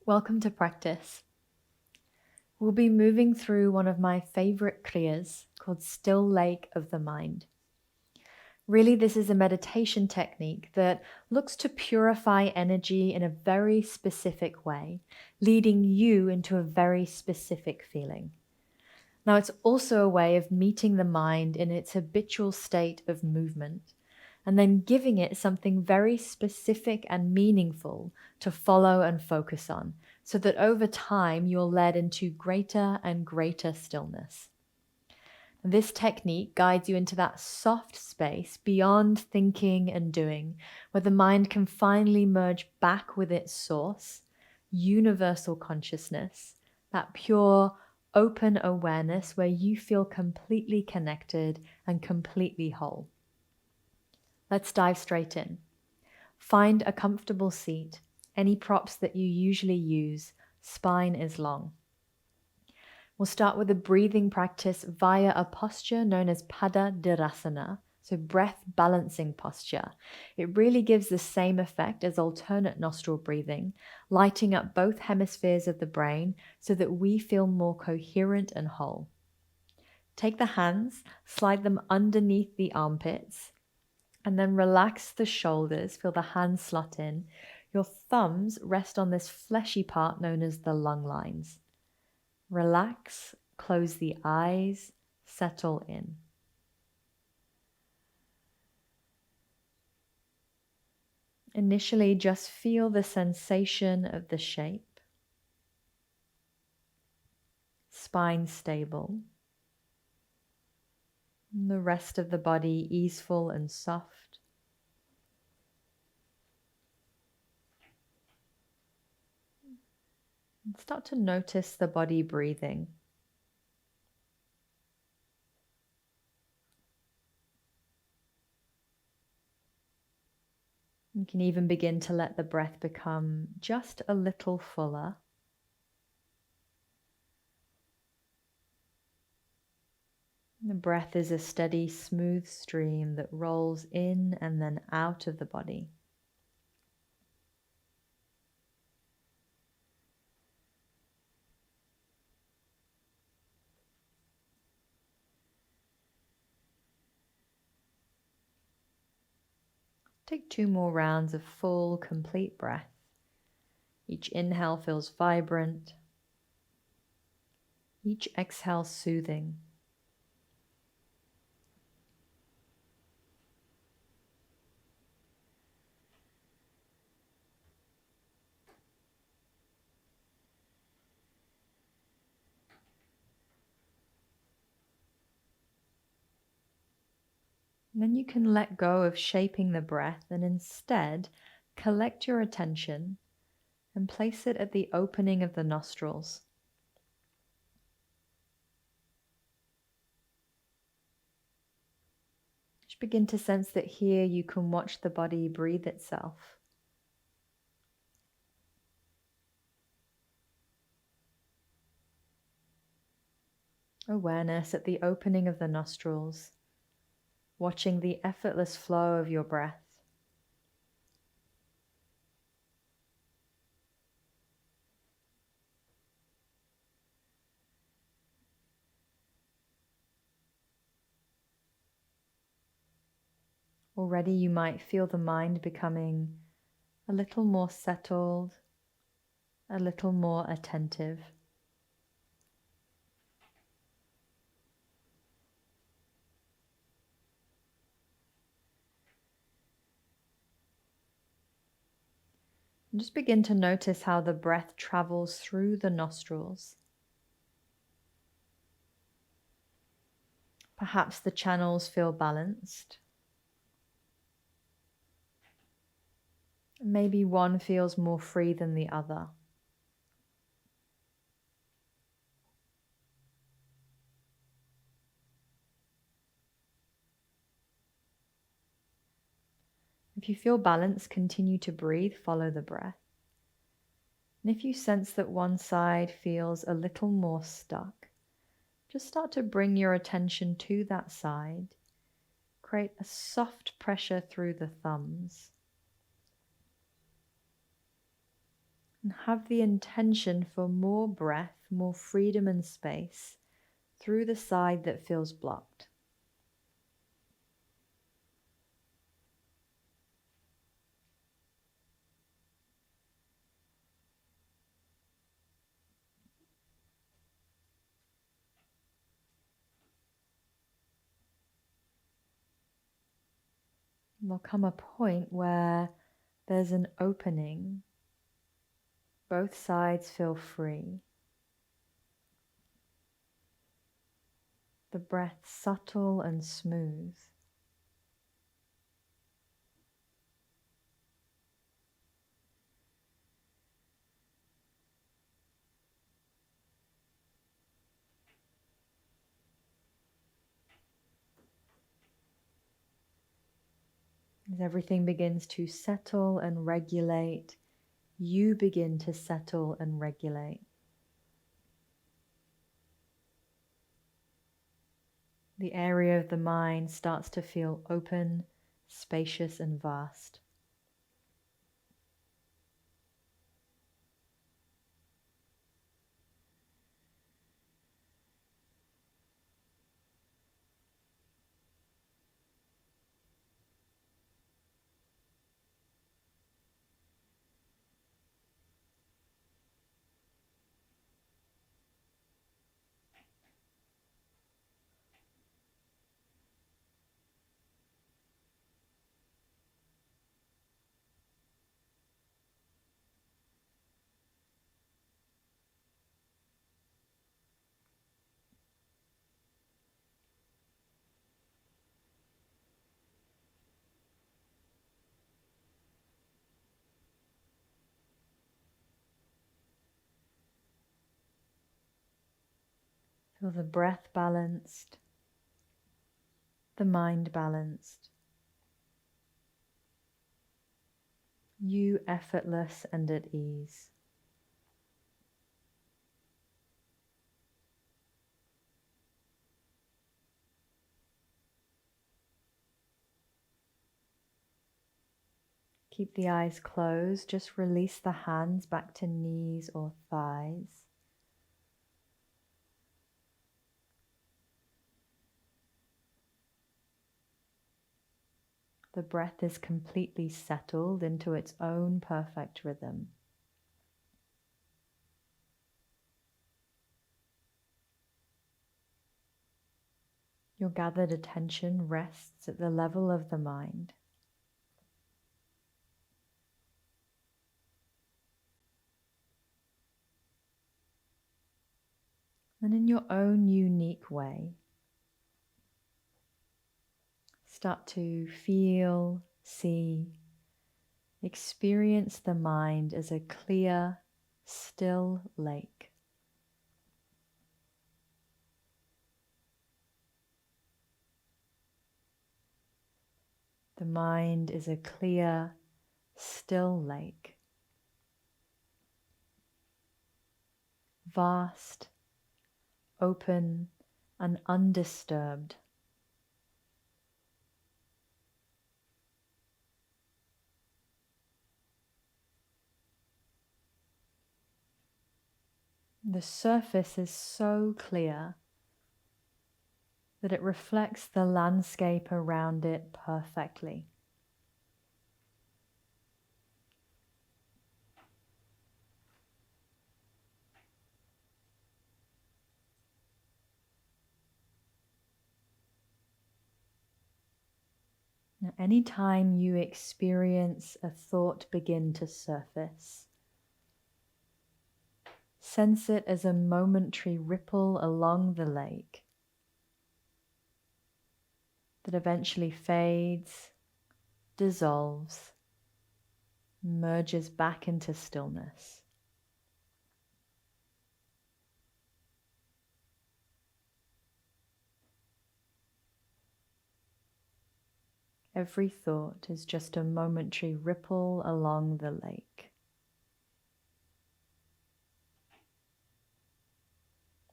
Welcome to practice. We'll be moving through one of my favorite kriyas called Still Lake of the Mind. Really, this is a meditation technique that looks to purify energy in a very specific way, leading you into a very specific feeling. Now, it's also a way of meeting the mind in its habitual state of movement, and then giving it something very specific and meaningful to follow and focus on, so that over time you're led into greater and greater stillness. This technique guides you into that soft space beyond thinking and doing, where the mind can finally merge back with its source, universal consciousness, that pure, open awareness where you feel completely connected and completely whole. Let's dive straight in. Find a comfortable seat, any props that you usually use, spine is long. We'll start with a breathing practice via a posture known as Padadurasana, so breath balancing posture. It really gives the same effect as alternate nostril breathing, lighting up both hemispheres of the brain so that we feel more coherent and whole. Take the hands, slide them underneath the armpits, and then relax the shoulders, feel the hands slot in. Your thumbs rest on this fleshy part known as the lung lines. Relax, close the eyes, settle in. Initially, just feel the sensation of the shape. Spine stable. And the rest of the body easeful and soft. And start to notice the body breathing. You can even begin to let the breath become just a little fuller. The breath is a steady, smooth stream that rolls in and then out of the body. Take 2 more rounds of full, complete breath. Each inhale feels vibrant. Each exhale soothing. And then you can let go of shaping the breath and instead collect your attention and place it at the opening of the nostrils. Just begin to sense that here you can watch the body breathe itself. Awareness at the opening of the nostrils, watching the effortless flow of your breath. Already you might feel the mind becoming a little more settled, a little more attentive. And just begin to notice how the breath travels through the nostrils. Perhaps the channels feel balanced. Maybe one feels more free than the other. If you feel balanced, continue to breathe, follow the breath. And if you sense that one side feels a little more stuck, just start to bring your attention to that side. Create a soft pressure through the thumbs. And have the intention for more breath, more freedom and space through the side that feels blocked. There'll come a point where there's an opening. Both sides feel free. The breath subtle and smooth. As everything begins to settle and regulate, you begin to settle and regulate. The area of the mind starts to feel open, spacious, and vast. Feel the breath balanced, the mind balanced, you effortless and at ease. Keep the eyes closed, just release the hands back to knees or thighs. The breath is completely settled into its own perfect rhythm. Your gathered attention rests at the level of the mind. And in your own unique way, start to feel, see, experience the mind as a clear, still lake. The mind is a clear, still lake. Vast, open, and undisturbed. The surface is so clear that it reflects the landscape around it perfectly. Now, anytime you experience a thought begin to surface, sense it as a momentary ripple along the lake that eventually fades, dissolves, merges back into stillness. Every thought is just a momentary ripple along the lake.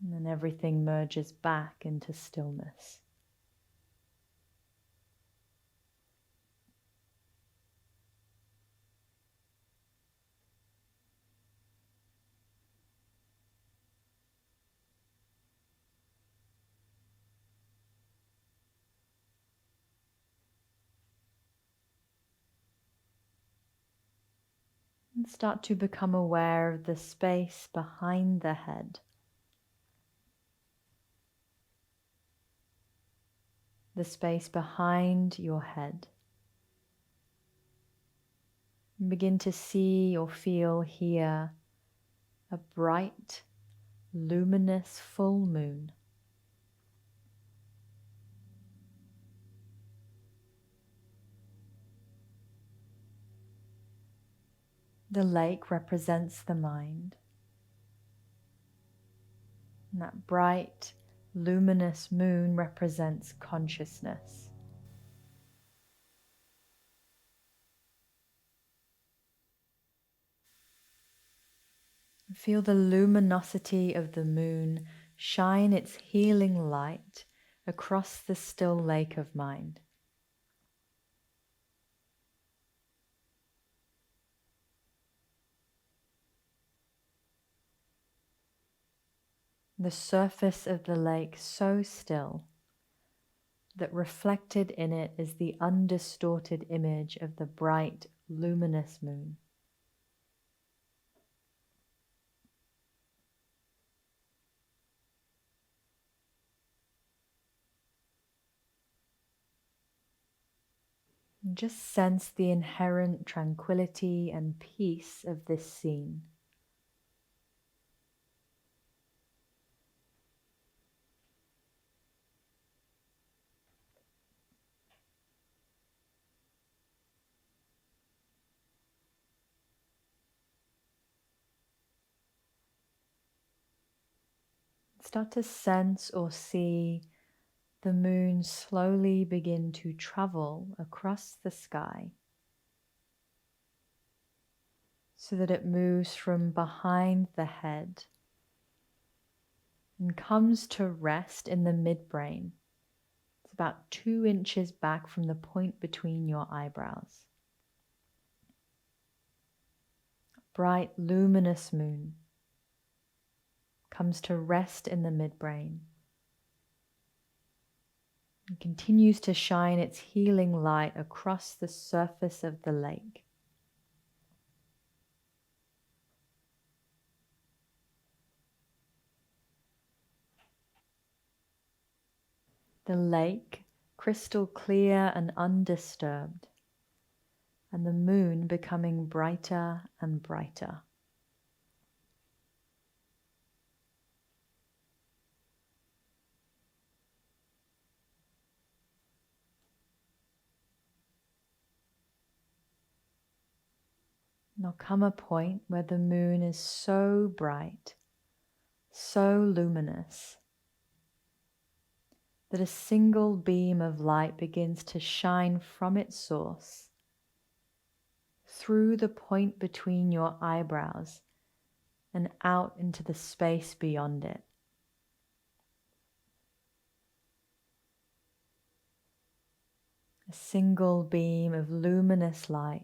And then everything merges back into stillness. And start to become aware of the space behind the head. The space behind your head. And begin to see or feel here a bright, luminous full moon. The lake represents the mind. And that bright, luminous moon represents consciousness. Feel the luminosity of the moon shine its healing light across the still lake of mind. The surface of the lake so still that reflected in it is the undistorted image of the bright, luminous moon. And just sense the inherent tranquility and peace of this scene. Start to sense or see the moon slowly begin to travel across the sky so that it moves from behind the head and comes to rest in the midbrain. It's about 2 inches back from the point between your eyebrows. Bright, luminous moon comes to rest in the midbrain and continues to shine its healing light across the surface of the lake. The lake, crystal clear and undisturbed, and the moon becoming brighter and brighter. There'll come a point where the moon is so bright, so luminous, that a single beam of light begins to shine from its source through the point between your eyebrows and out into the space beyond it. A single beam of luminous light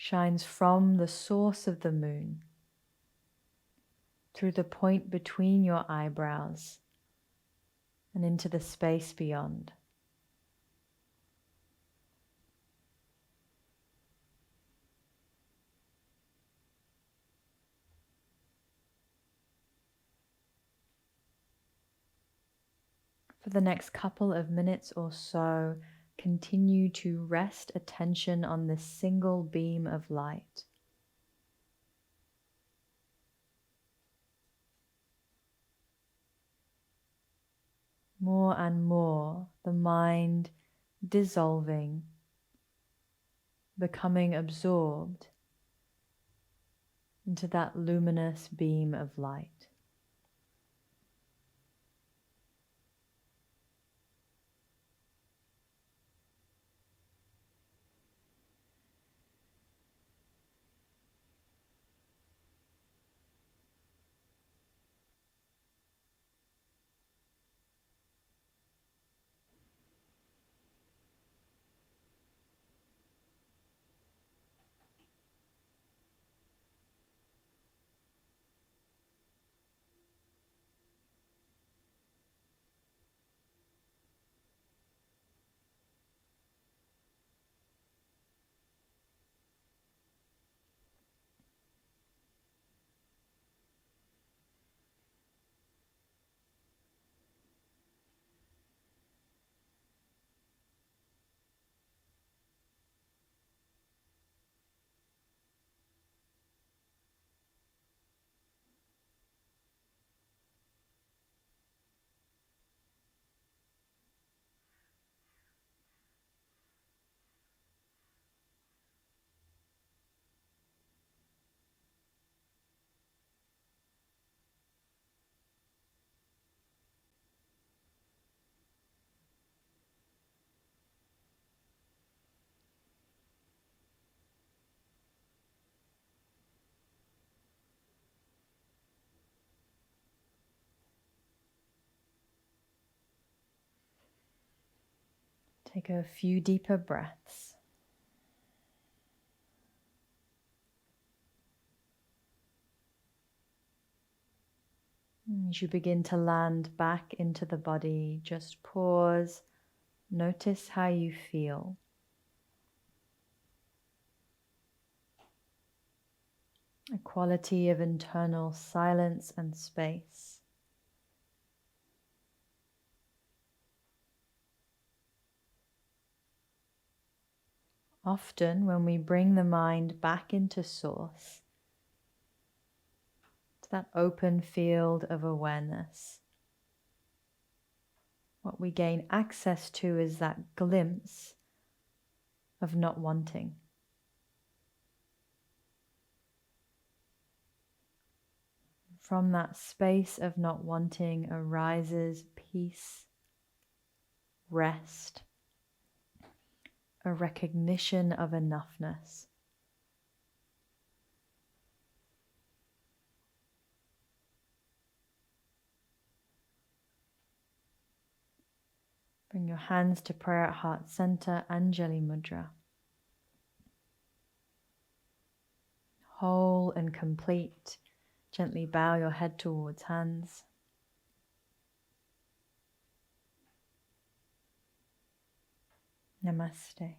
shines from the source of the moon through the point between your eyebrows and into the space beyond. For the next couple of minutes or so, continue to rest attention on this single beam of light. More and more, the mind dissolving, becoming absorbed into that luminous beam of light. Take a few deeper breaths. As you begin to land back into the body, just pause, notice how you feel. A quality of internal silence and space. Often, when we bring the mind back into source, to that open field of awareness, what we gain access to is that glimpse of not wanting. From that space of not wanting arises peace, rest, a recognition of enoughness. Bring your hands to prayer at heart center, Anjali Mudra. Whole and complete. Gently bow your head towards hands. Namaste.